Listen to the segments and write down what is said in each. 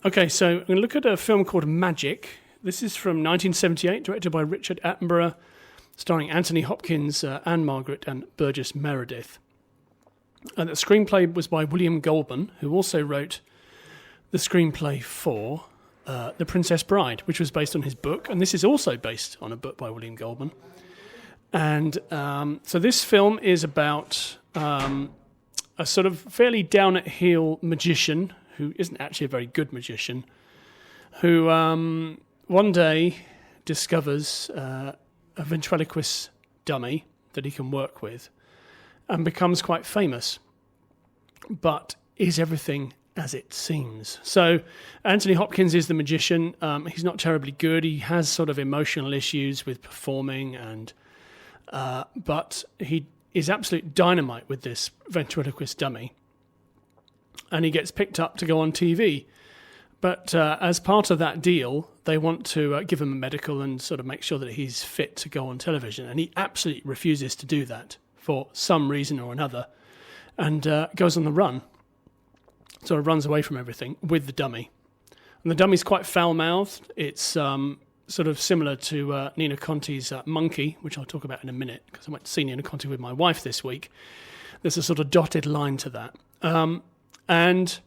Okay, so I'm going to look at a film called Magic. This is from 1978, directed by Richard Attenborough, starring Anthony Hopkins, Anne Margaret, and Burgess Meredith. And the screenplay was by William Goldman, who also wrote the screenplay for The Princess Bride, which was based on his book. And this is also based on a book by William Goldman. And so this film is about a sort of fairly down-at-heel magician who isn't actually a very good magician, who one day discovers a ventriloquist dummy that he can work with and becomes quite famous. But is everything as it seems? So Anthony Hopkins is the magician. He's not terribly good. He has sort of emotional issues with performing, and but he is absolute dynamite with this ventriloquist dummy. And he gets picked up to go on TV. But as part of that deal, they want to give him a medical and sort of make sure that he's fit to go on television. And he absolutely refuses to do that for some reason or another, and goes on the run. Sort of runs away from everything with the dummy. And the dummy's quite foul-mouthed. It's sort of similar to Nina Conti's Monkey, which I'll talk about in a minute, because I went to see Nina Conti with my wife this week. There's a sort of dotted line to that. And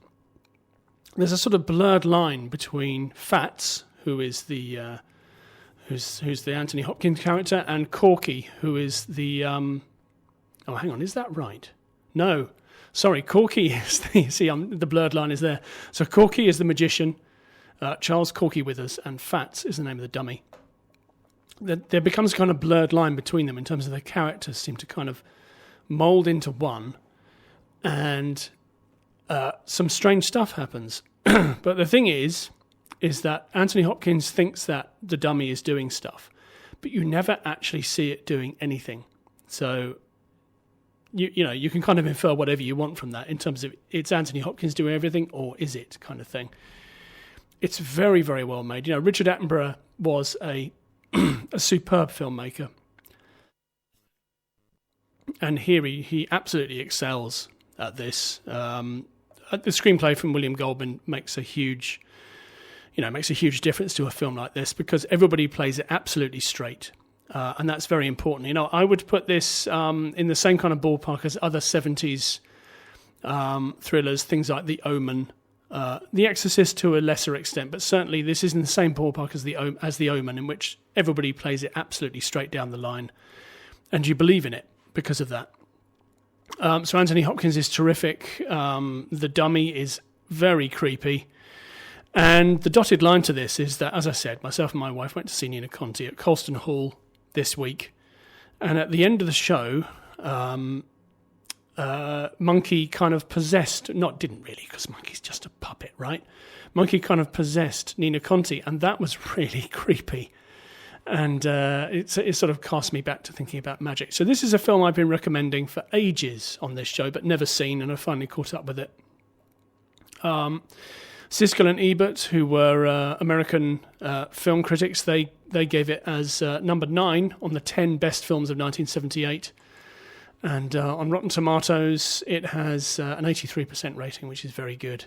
there's a sort of blurred line between Fats, who is the who's the Anthony Hopkins character, and Corky, who is the oh, hang on, is that right? No, sorry, Corky is the blurred line is there. So Corky is the magician, Charles Corky Withers, and Fats is the name of the dummy. There becomes a kind of blurred line between them in terms of their characters seem to kind of mould into one, and some strange stuff happens. But the thing is that Anthony Hopkins thinks that the dummy is doing stuff, but you never actually see it doing anything. So, you know, you can kind of infer whatever you want from that in terms of it's Anthony Hopkins doing everything, or is it kind of thing. It's very, very well made. You know, Richard Attenborough was a superb filmmaker. And here he absolutely excels at this. The screenplay from William Goldman makes a huge difference to a film like this, because everybody plays it absolutely straight, and that's very important. You know, I would put this in the same kind of ballpark as other 70s thrillers, things like The Omen, The Exorcist to a lesser extent, but certainly this is in the same ballpark as The Omen, in which everybody plays it absolutely straight down the line, and you believe in it because of that. So Anthony Hopkins is terrific. The dummy is very creepy. And the dotted line to this is that, as I said, myself and my wife went to see Nina Conti at Colston Hall this week. And at the end of the show, Monkey kind of possessed, didn't really, because Monkey's just a puppet, right? Monkey kind of possessed Nina Conti, and that was really creepy. And it sort of cast me back to thinking about magic. So this is a film I've been recommending for ages on this show, but never seen, and I finally caught up with it. Siskel and Ebert, who were American film critics, they gave it as number 9 on the 10 best films of 1978. And on Rotten Tomatoes, it has an 83% rating, which is very good.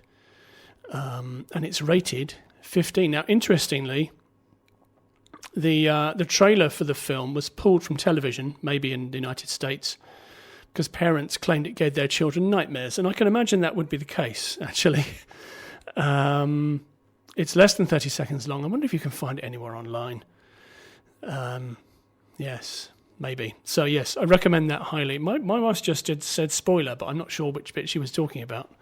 And it's rated 15. Now, interestingly, the trailer for the film was pulled from television, maybe in the United States, because parents claimed it gave their children nightmares. And I can imagine that would be the case, actually. It's less than 30 seconds long. I wonder if you can find it anywhere online. Yes, maybe. So, yes, I recommend that highly. My wife just said spoiler, but I'm not sure which bit she was talking about.